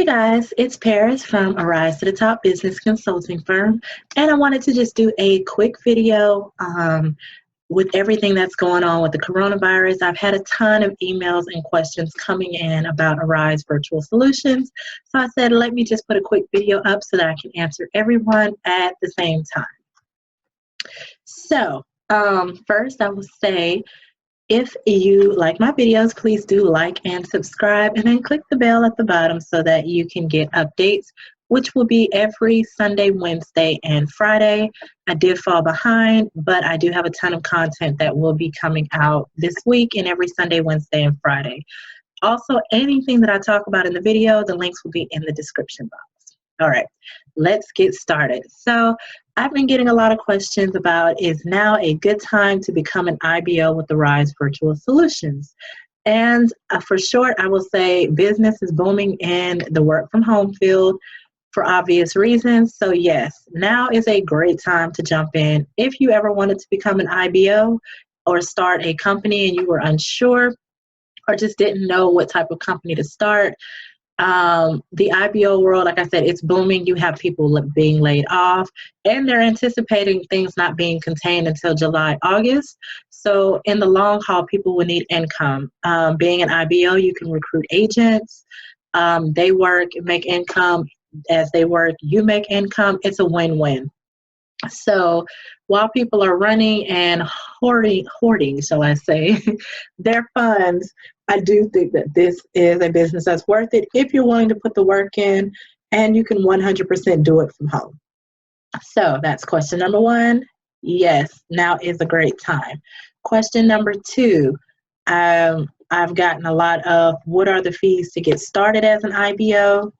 Hey guys, it's Paris from Arise to the Top Business Consulting Firm, and I wanted to just do a quick video with everything that's going on with the coronavirus. I've had a ton of emails and questions coming in about Arise Virtual Solutions, so I said let me just put a quick video up so that I can answer everyone at the same time. So first I will say, if you like my videos, please do like and subscribe, and then click the bell at the bottom so that you can get updates, which will be every Sunday, Wednesday, and Friday. I did fall behind, but I do have a ton of content that will be coming out this week and every Sunday, Wednesday, and Friday. Also, anything that I talk about in the video, the links will be in the description box. All right, let's get started. So I've been getting a lot of questions about, is now a good time to become an IBO with the Rise Virtual Solutions? And for short, I will say business is booming in the work from home field for obvious reasons. So yes, now is a great time to jump in. If you ever wanted to become an IBO or start a company and you were unsure or just didn't know what type of company to start, the IBO world, like I said, it's booming. You have people being laid off, and they're anticipating things not being contained until July, August. So in the long haul, people will need income. Being an IBO, you can recruit agents. They work, make income. As they work, you make income. It's a win-win. So while people are running and hoarding, shall I say, their funds, I do think that this is a business that's worth it if you're willing to put the work in, and you can 100% do it from home. So that's question number one. Yes, now is a great time. Question number two, I've gotten a lot of, what are the fees to get started as an IBO?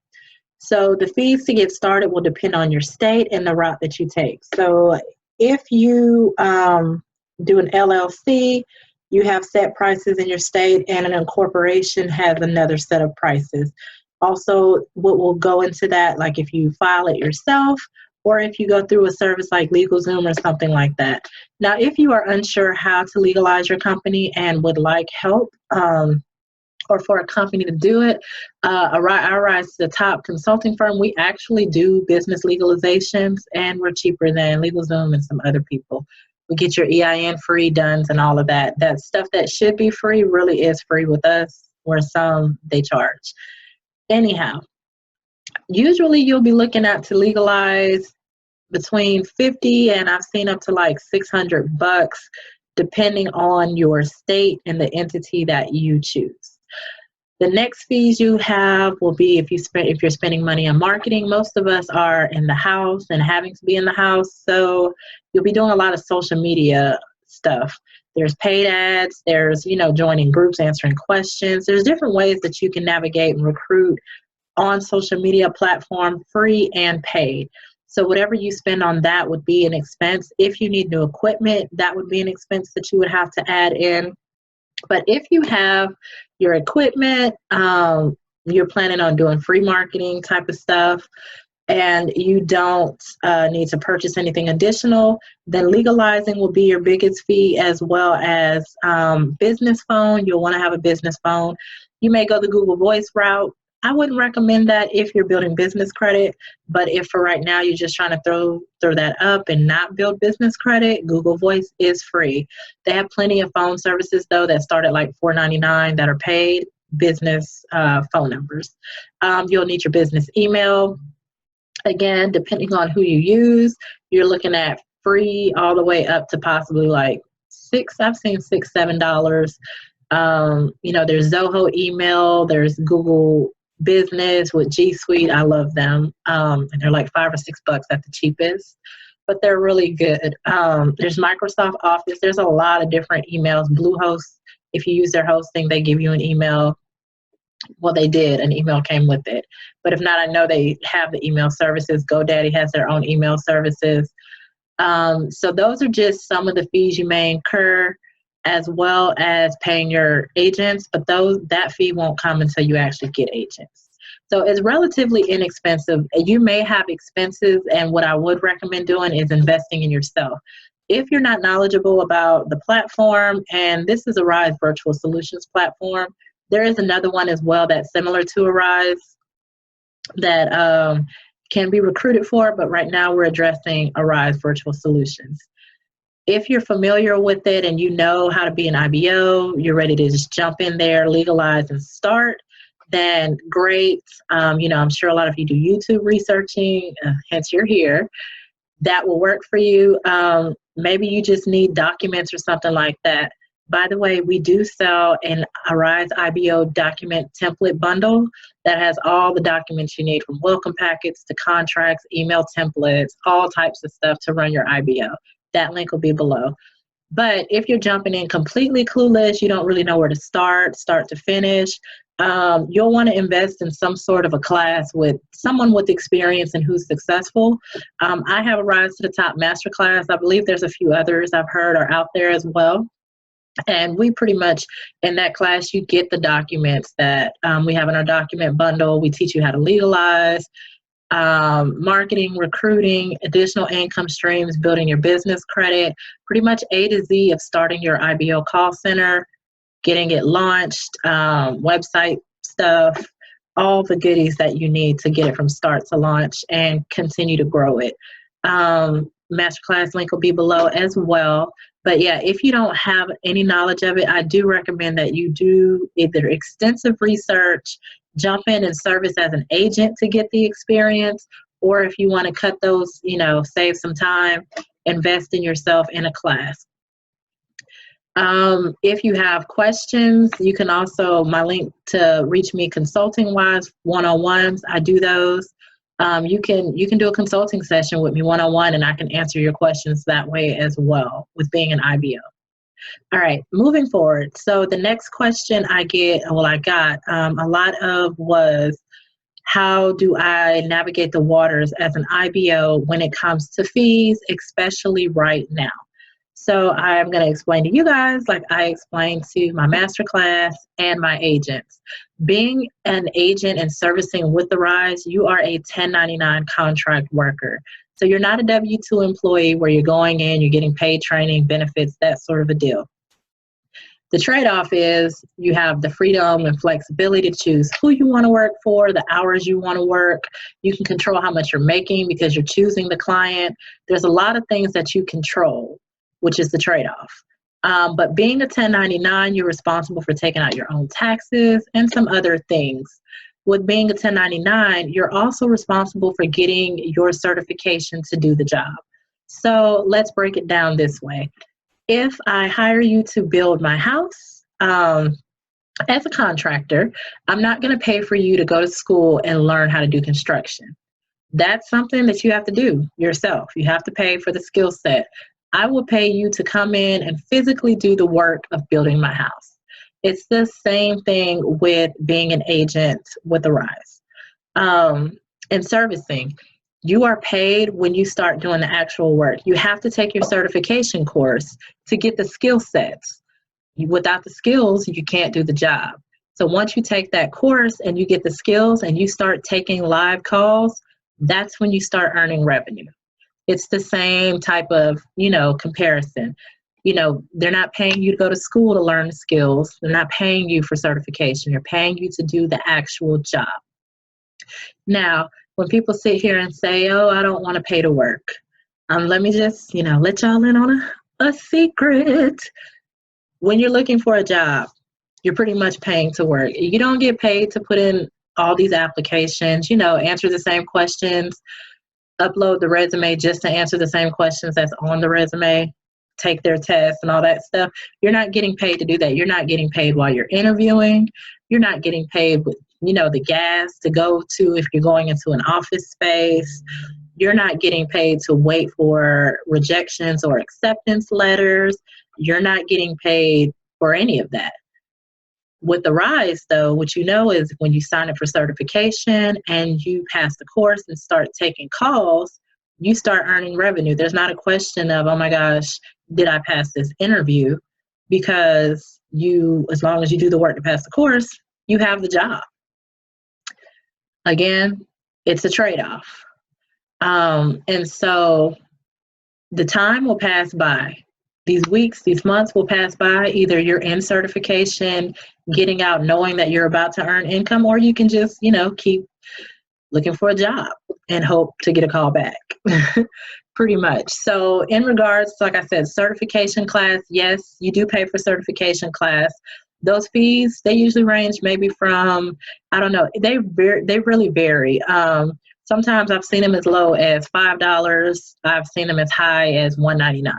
So the fees to get started will depend on your state and the route that you take. So if you do an LLC, you have set prices in your state, and an incorporation has another set of prices. Also, what will go into that, like if you file it yourself, or if you go through a service like LegalZoom or something like that. Now, if you are unsure how to legalize your company and would like help, or for a company to do it, our Rise to the Top consulting firm, we actually do business legalizations, and we're cheaper than LegalZoom and some other people. We get your EIN free, DUNS, and all of that. That stuff that should be free really is free with us, where some they charge. Anyhow, usually you'll be looking at to legalize between 50 and I've seen up to like $600, depending on your state and the entity that you choose. The next fees you have will be if you're spending money on marketing. Most of us are in the house and having to be in the house, so you'll be doing a lot of social media stuff. There's paid ads, there's joining groups, answering questions. There's different ways that you can navigate and recruit on social media platform, free and paid. So whatever you spend on that would be an expense. If you need new equipment, that would be an expense that you would have to add in. But if you have your equipment, you're planning on doing free marketing type of stuff, and you don't need to purchase anything additional, then legalizing will be your biggest fee, as well as business phone. You'll want to have a business phone. You may go the Google Voice route. I wouldn't recommend that if you're building business credit, but if for right now you're just trying to throw that up and not build business credit, Google Voice is free. They have plenty of phone services though that start at like $4.99 that are paid business phone numbers. You'll need your business email. Again, depending on who you use, you're looking at free all the way up to possibly like I've seen $6, $7. There's Zoho email, there's Google Business with G Suite. I love them. And they're like $5 or $6 at the cheapest, but they're really good. There's Microsoft Office. There's a lot of different emails. Bluehost, if you use their hosting, they give you an email. Well, they did. An email came with it. But if not, I know they have the email services. GoDaddy has their own email services. So those are just some of the fees you may incur, as well as paying your agents, but that fee won't come until you actually get agents. So it's relatively inexpensive. You may have expenses, and what I would recommend doing is investing in yourself. If you're not knowledgeable about the platform, and this is a Rise Virtual Solutions platform, there is another one as well that's similar to Arise. that can be recruited for, but right now we're addressing Arise Virtual Solutions. If you're familiar with it and you know how to be an IBO, you're ready to just jump in there, legalize, and start, then great. I'm sure a lot of you do YouTube researching, hence you're here. That will work for you. Maybe you just need documents or something like that. By the way, we do sell an Arise IBO document template bundle that has all the documents you need, from welcome packets to contracts, email templates, all types of stuff to run your IBO. That link will be below. But if you're jumping in completely clueless, you don't really know where to start to finish, you'll want to invest in some sort of a class with someone with experience and who's successful. I have a Rise to the Top Masterclass. I believe there's a few others I've heard are out there as well. And we pretty much, in that class, you get the documents that we have in our document bundle. We teach you how to legalize, marketing, recruiting, additional income streams, building your business credit, pretty much A to Z of starting your IBO call center, getting it launched, website stuff, all the goodies that you need to get it from start to launch and continue to grow it. Masterclass link will be below as well. But yeah, if you don't have any knowledge of it, I do recommend that you do either extensive research, jump in and service as an agent to get the experience, or if you want to cut those, save some time, invest in yourself in a class. If you have questions, you can also, my link to reach me consulting wise, one-on-ones, I do those. You can do a consulting session with me one-on-one, and I can answer your questions that way as well with being an IBO. All right, moving forward. So the next question I got a lot of was, how do I navigate the waters as an IBO when it comes to fees, especially right now? So I'm going to explain to you guys, like I explained to my masterclass and my agents. Being an agent and servicing with the Rise, you are a 1099 contract worker. So you're not a W-2 employee where you're going in, you're getting paid training, benefits, that sort of a deal. The trade-off is you have the freedom and flexibility to choose who you want to work for, the hours you want to work. You can control how much you're making because you're choosing the client. There's a lot of things that you control, which is the trade-off. But being a 1099, you're responsible for taking out your own taxes and some other things. With being a 1099, you're also responsible for getting your certification to do the job. So let's break it down this way. If I hire you to build my house, as a contractor, I'm not going to pay for you to go to school and learn how to do construction. That's something that you have to do yourself. You have to pay for the skill set. I will pay you to come in and physically do the work of building my house. It's the same thing with being an agent with the Rise. And servicing, you are paid when you start doing the actual work. You have to take your certification course to get the skill sets. Without the skills, you can't do the job. So once you take that course and you get the skills and you start taking live calls, that's when you start earning revenue. It's the same type of, comparison. They're not paying you to go to school to learn the skills. They're not paying you for certification. They're paying you to do the actual job. Now, when people sit here and say, oh, I don't want to pay to work, let me just, let y'all in on a secret. When you're looking for a job, you're pretty much paying to work. You don't get paid to put in all these applications, answer the same questions, upload the resume just to answer the same questions that's on the resume, take their test and all that stuff. You're not getting paid to do that. You're not getting paid while you're interviewing. You're not getting paid with, the gas to go to if you're going into an office space. You're not getting paid to wait for rejections or acceptance letters. You're not getting paid for any of that. With the Rise, though, what is when you sign up for certification and you pass the course and start taking calls, you start earning revenue. There's not a question of, oh my gosh, did I pass this interview? Because as long as you do the work to pass the course, you have the job. Again, it's a trade-off. And so the time will pass by. These weeks, these months will pass by. Either you're in certification, getting out, knowing that you're about to earn income, or you can just, keep looking for a job and hope to get a call back. Pretty much. So in regards, like I said, certification class, yes, you do pay for certification class. Those fees, they usually range maybe from, I don't know, they really vary. Sometimes I've seen them as low as $5. I've seen them as high as $199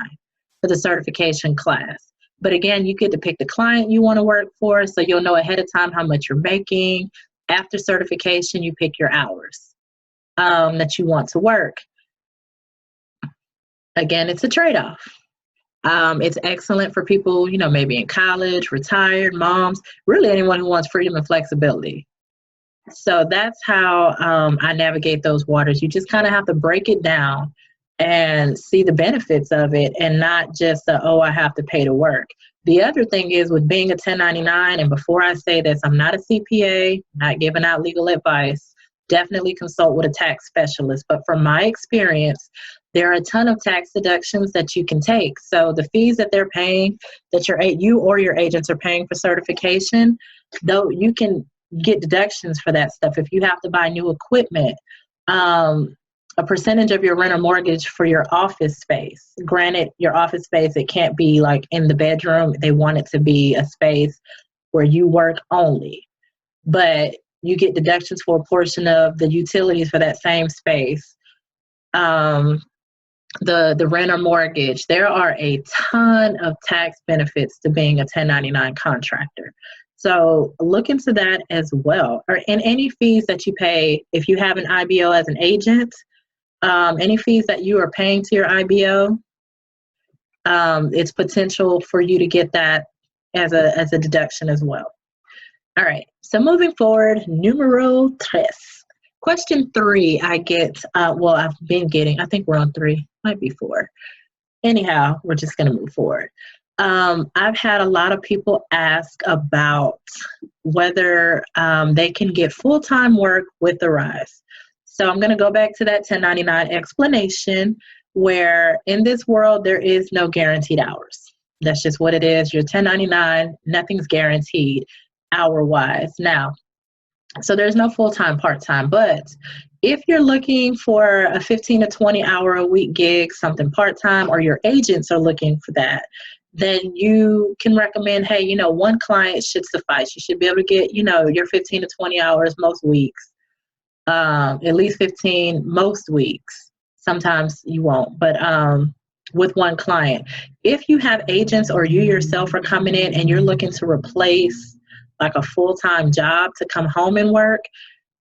for the certification class. But again, you get to pick the client you want to work for, so you'll know ahead of time how much you're making. After certification, you pick your hours that you want to work. Again, it's a trade-off. It's excellent for people, you know, maybe in college, retired, moms, really anyone who wants freedom and flexibility. So that's how I navigate those waters. You just kind of have to break it down and see the benefits of it, and not just oh, I have to pay to work. The other thing is with being a 1099, and before I say this, I'm not a CPA, not giving out legal advice. Definitely consult with a tax specialist. But from my experience, there are a ton of tax deductions that you can take. So the fees that they're paying, that you or your agents are paying for certification, though you can get deductions for that stuff. If you have to buy new equipment, a percentage of your rent or mortgage for your office space. Granted, your office space, it can't be like in the bedroom. They want it to be a space where you work only. But you get deductions for a portion of the utilities for that same space. The rent or mortgage. There are a ton of tax benefits to being a 1099 contractor. So look into that as well. And any fees that you pay, if you have an IBO as an agent, any fees that you are paying to your IBO, it's potential for you to get that as a deduction as well. All right, so moving forward, numero tres. Question 3, I get, well, I've been getting, I think we're on 3, might be 4. Anyhow, we're just gonna move forward. I've had a lot of people ask about whether they can get full-time work with the rise. So I'm gonna go back to that 1099 explanation, where in this world, there is no guaranteed hours. That's just what it is. You're 1099, nothing's guaranteed hour-wise. Now, so there's no full-time, part-time, but if you're looking for a 15 to 20 hour a week gig, something part-time, or your agents are looking for that, then you can recommend, hey, you know, one client should suffice. You should be able to get, you know, your 15 to 20 hours most weeks, at least 15 most weeks. Sometimes you won't, but with one client. If you have agents or you yourself are coming in and you're looking to replace like a full-time job to come home and work,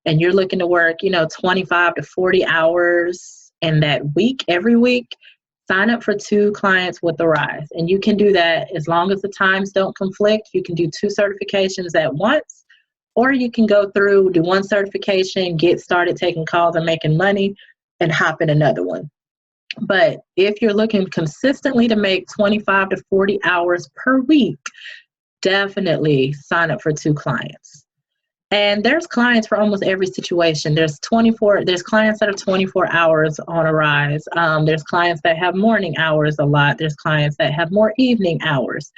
and you're looking to work, you know, 25 to 40 hours in that week, every week, sign up for 2 clients with the rise. And you can do that as long as the times don't conflict. You can do 2 certifications at once, or you can go through, do 1 certification, get started taking calls and making money, and hop in another one. But if you're looking consistently to make 25 to 40 hours per week, definitely sign up for 2 clients. And there's clients for almost every situation. There's clients that are 24 hours on a rise. There's clients that have morning hours a lot. There's clients that have more evening hours.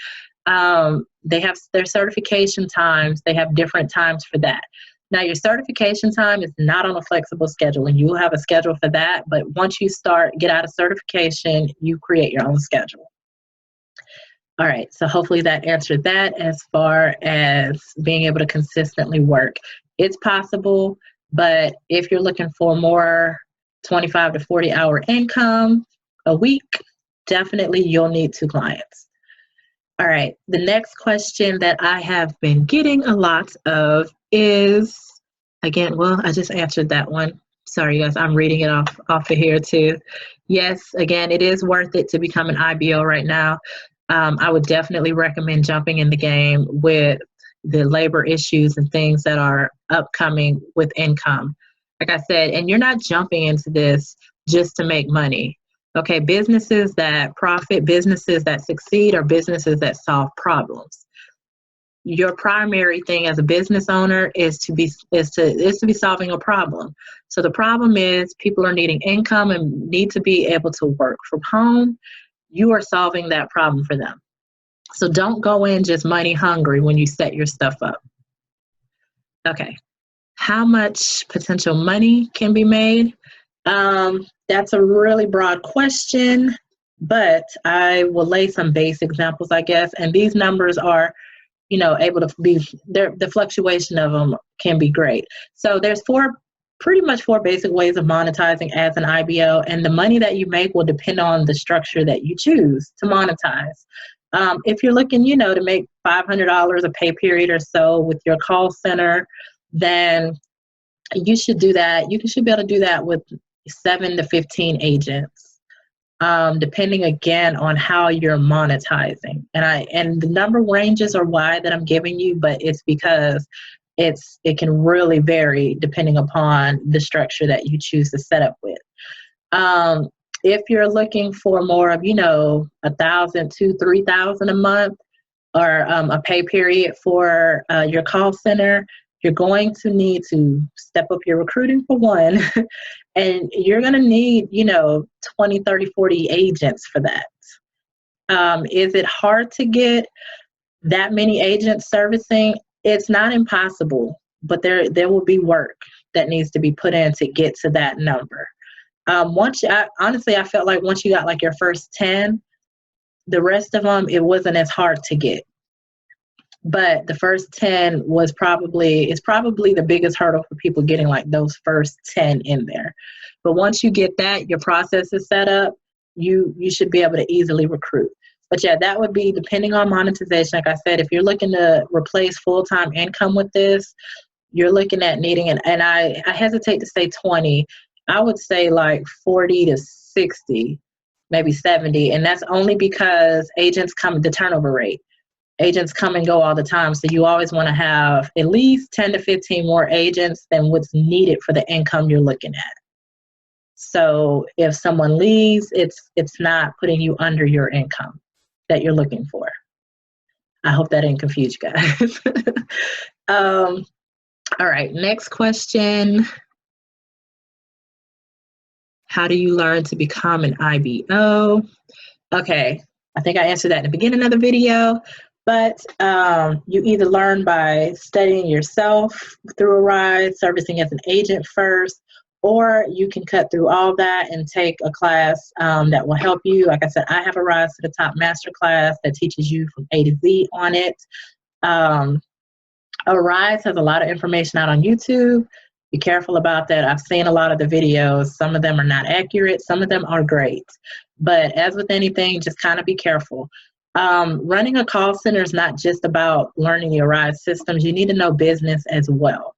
They have their certification times. They have different times for that. Now, your certification time is not on a flexible schedule, and you'll have a schedule for that. But once you get out of certification, you create your own schedule. All right, so hopefully that answered that as far as being able to consistently work. It's possible, but if you're looking for more 25 to 40 hour income a week, definitely you'll need 2 clients. All right, the next question that I have been getting a lot of is, again, well, I just answered that one. Sorry, guys, I'm reading it off of here too. Yes, again, it is worth it to become an IBO right now. I would definitely recommend jumping in the game with the labor issues and things that are upcoming with income. Like I said, and you're not jumping into this just to make money. Okay, businesses that profit, businesses that succeed, are businesses that solve problems. Your primary thing as a business owner is to be solving a problem. So the problem is people are needing income and need to be able to work from home. You are solving that problem for them. So don't go in just money hungry when you set your stuff up. Okay, How much potential money can be made? That's a really broad question, but I will lay some base examples, I guess. And these numbers are, able to be, the fluctuation of them can be great. So there's pretty much four basic ways of monetizing as an IBO, and the money that you make will depend on the structure that you choose to monetize. If you're looking, to make $500 a pay period or so with your call center, then you should do that. You should be able to do that with 7 to 15 agents, depending again on how you're monetizing. And the number ranges are wide that I'm giving you, but it's because it can really vary depending upon the structure that you choose to set up with. If you're looking for more of, $1,000 to $3,000 a month, or a pay period for your call center, you're going to need to step up your recruiting for one, and you're going to need, 20, 30, 40 agents for that. Is it hard to get that many agents servicing? It's not impossible, but there will be work that needs to be put in to get to that number. Honestly, I felt like once you got like your first 10, the rest of them, it wasn't as hard to get. But the first 10 is probably the biggest hurdle for people, getting like those first 10 in there. But once you get that, your process is set up, you should be able to easily recruit. But yeah, that would be depending on monetization. Like I said, if you're looking to replace full-time income with this, you're looking at needing and I hesitate to say 20. I would say like 40 to 60, maybe 70. And that's only because the turnover rate. Agents come and go all the time, so you always want to have at least 10 to 15 more agents than what's needed for the income you're looking at. So if someone leaves, it's not putting you under your income that you're looking for. I hope that didn't confuse you guys. All right, next question. How do you learn to become an IBO? Okay, I think I answered that in the beginning of the video. But you either learn by studying yourself through a ride, servicing as an agent first, or you can cut through all that and take a class that will help you. Like I said, I have a Rise to the Top master class that teaches you from A to Z on it. Rise has a lot of information out on YouTube. Be careful about that. I've seen a lot of the videos. Some of them are not accurate. Some of them are great. But as with anything, just kind of be careful. Running a call center is not just about learning the Rise systems. You need to know business as well.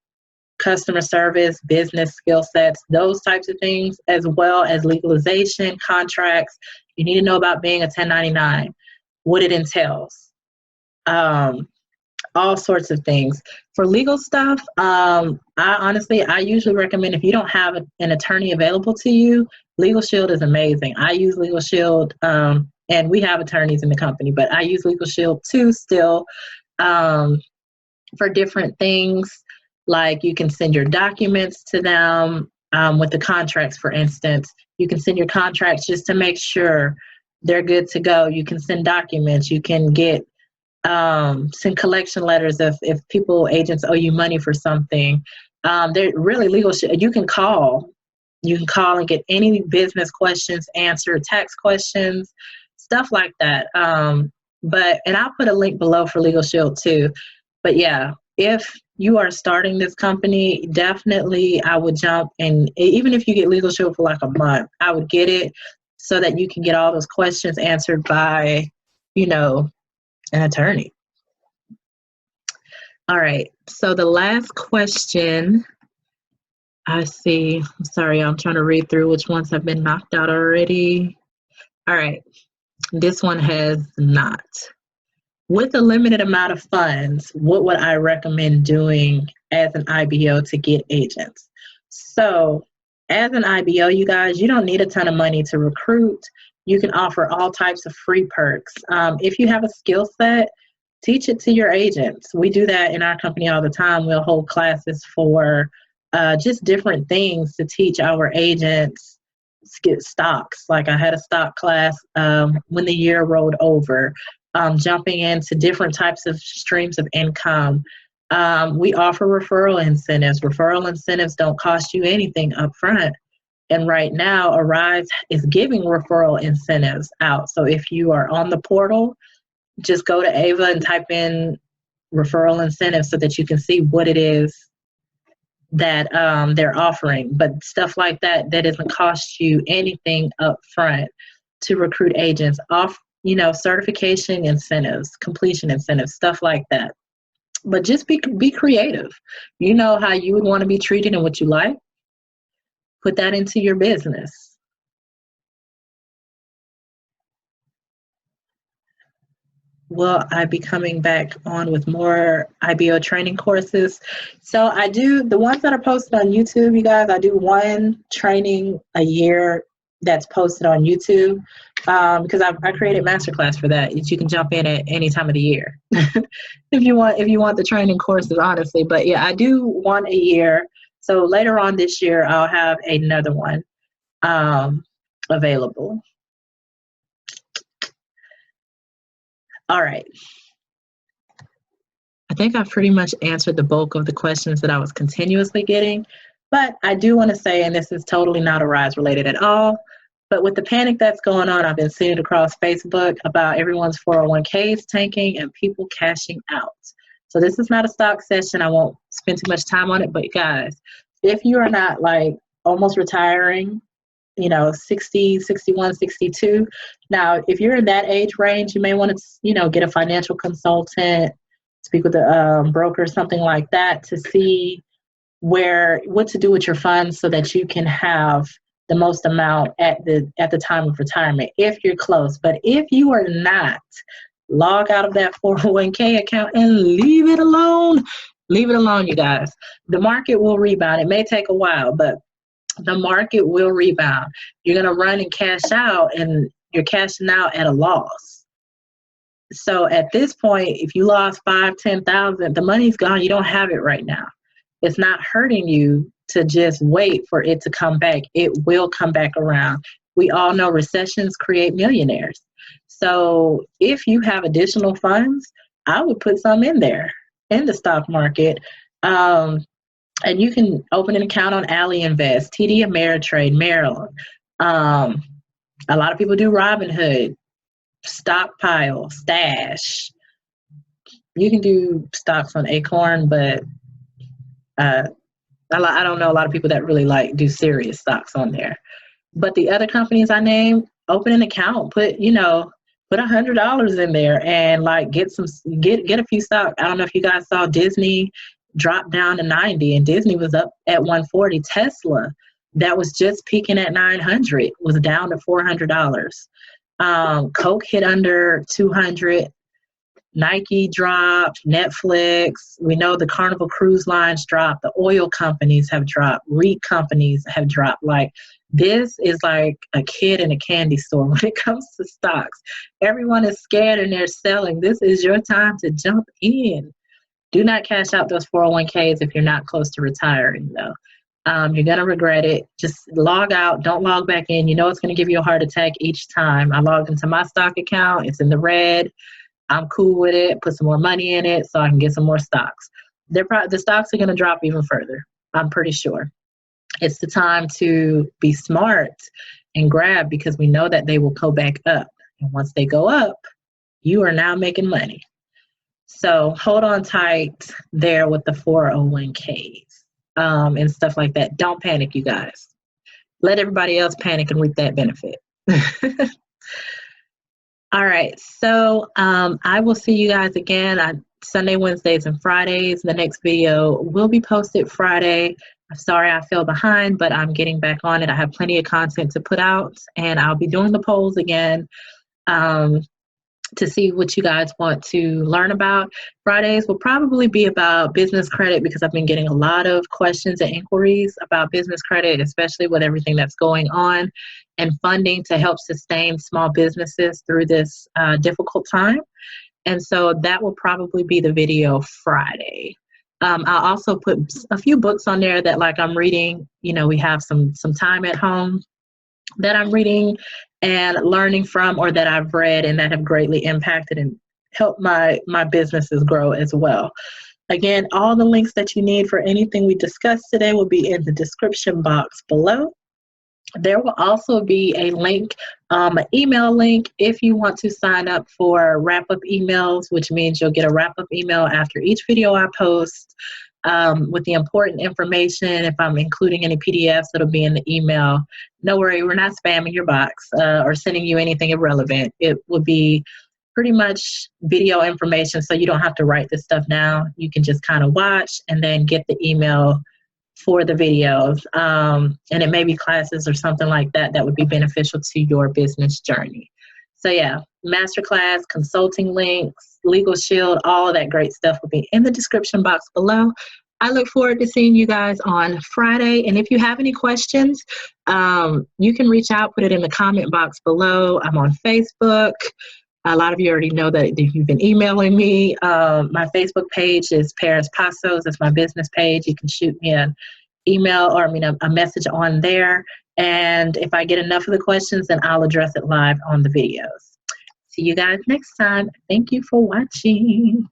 Customer service, business skill sets, those types of things, as well as legalization, contracts. You need to know about being a 1099, what it entails. All sorts of things. For legal stuff, I usually recommend, if you don't have an attorney available to you, Legal Shield is amazing. I use Legal Shield, and we have attorneys in the company, but I use Legal Shield too still for different things. Like you can send your documents to them with the contracts, for instance. You can send your contracts just to make sure they're good to go. You can send documents. You can send collection letters if agents owe you money for something. They're really legal. You can call and get any business questions answered, tax questions, stuff like that. And I'll put a link below for Legal Shield too. But yeah, if you are starting this company, definitely I would jump, and even if you get Legal Shield for like a month, I would get it so that you can get all those questions answered by, an attorney. All right, so the last question I see, I'm sorry, I'm trying to read through which ones have been knocked out already. All right, this one has not. With a limited amount of funds, what would I recommend doing as an IBO to get agents? So as an IBO, you guys, you don't need a ton of money to recruit. You can offer all types of free perks. If you have a skill set, teach it to your agents. We do that in our company all the time. We'll hold classes for just different things to teach our agents get stocks. Like I had a stock class when the year rolled over, jumping into different types of streams of income, We offer referral incentives. Referral incentives don't cost you anything up front. And right now, Arise is giving referral incentives out. So if you are on the portal, just go to Ava and type in referral incentives so that you can see what it is that they're offering. But stuff like that, that doesn't cost you anything up front to recruit agents. Off, certification incentives, completion incentives, stuff like that. But just be creative. You know how you would want to be treated and what you like. Put that into your business. Will I be coming back on with more IBO training courses? So I do, the ones that are posted on YouTube, you guys, I do one training a year that's posted on YouTube, because I created masterclass for that. You can jump in at any time of the year if you want the training courses, honestly. But yeah, I do one a year. So later on this year, I'll have another one available. All right. I think I've pretty much answered the bulk of the questions that I was continuously getting, but I do want to say, and this is totally not Arise related at all, but with the panic that's going on, I've been seeing it across Facebook about everyone's 401ks tanking and people cashing out. So this is not a stock session. I won't spend too much time on it, but guys, if you are not like almost retiring, 60, 61, 62. Now, if you're in that age range, you may want to, get a financial consultant, speak with a broker, something like that, to see what to do with your funds so that you can have the most amount at the time of retirement, if you're close. But if you are not, log out of that 401k account and leave it alone. Leave it alone, you guys. The market will rebound. It may take a while, but the market will rebound. You're going to run and cash out, and you're cashing out at a loss. So at this point, if you lost 5,000, 10,000, the money's gone. You don't have it right now. It's not hurting you to just wait for it to come back. It will come back around. We all know recessions create millionaires. So if you have additional funds, I would put some in there in the stock market. And you can open an account on Ally Invest, TD Ameritrade, Maryland. A lot of people do Robinhood, Stockpile, Stash. You can do stocks on Acorn, but I don't know a lot of people that really do serious stocks on there. But the other companies I named, open an account, put $100 in there and get a few stocks. I don't know if you guys saw Disney dropped down to 90 and Disney was up at 140. Tesla, that was just peaking at 900, was down to $400. Coke hit under 200. Nike dropped, Netflix. We know the Carnival Cruise Lines dropped. The oil companies have dropped. REIT companies have dropped. This is like a kid in a candy store when it comes to stocks. Everyone is scared and they're selling. This is your time to jump in. Do not cash out those 401ks if you're not close to retiring, though. You're going to regret it. Just log out. Don't log back in. You know it's going to give you a heart attack each time. I logged into my stock account. It's in the red. I'm cool with it. Put some more money in it so I can get some more stocks. The stocks are going to drop even further, I'm pretty sure. It's the time to be smart and grab, because we know that they will go back up. And once they go up, you are now making money. So hold on tight there with the 401ks and stuff like that. Don't panic, you guys. Let everybody else panic and reap that benefit. All right, so I will see you guys again on Sunday, Wednesdays, and Fridays. The next video will be posted Friday. I'm sorry I fell behind, but I'm getting back on it. I have plenty of content to put out, and I'll be doing the polls again to see what you guys want to learn about. Fridays will probably be about business credit, because I've been getting a lot of questions and inquiries about business credit, especially with everything that's going on, and funding to help sustain small businesses through this difficult time. And so that will probably be the video Friday. I'll also put a few books on there that I'm reading. We have some time at home that I'm reading and learning from, or that I've read and that have greatly impacted and helped my businesses grow as well. Again, all the links that you need for anything we discussed today will be in the description box below. There will also be a link, an email link, if you want to sign up for wrap-up emails, which means you'll get a wrap-up email after each video I post with the important information. If I'm including any PDFs, it'll be in the email. No worry, we're not spamming your box or sending you anything irrelevant. It will be pretty much video information, so you don't have to write this stuff down. You can just kind of watch and then get the email for the videos. And it may be classes or something like that that would be beneficial to your business journey. So yeah, masterclass, consulting links, Legal Shield, all of that great stuff will be in the description box below. I look forward to seeing you guys on Friday. And if you have any questions, you can reach out, put it in the comment box below. I'm on Facebook. A lot of you already know that you've been emailing me. My Facebook page is Paris Pasos. That's my business page. You can shoot me an email or a message on there. And if I get enough of the questions, then I'll address it live on the videos. See you guys next time. Thank you for watching.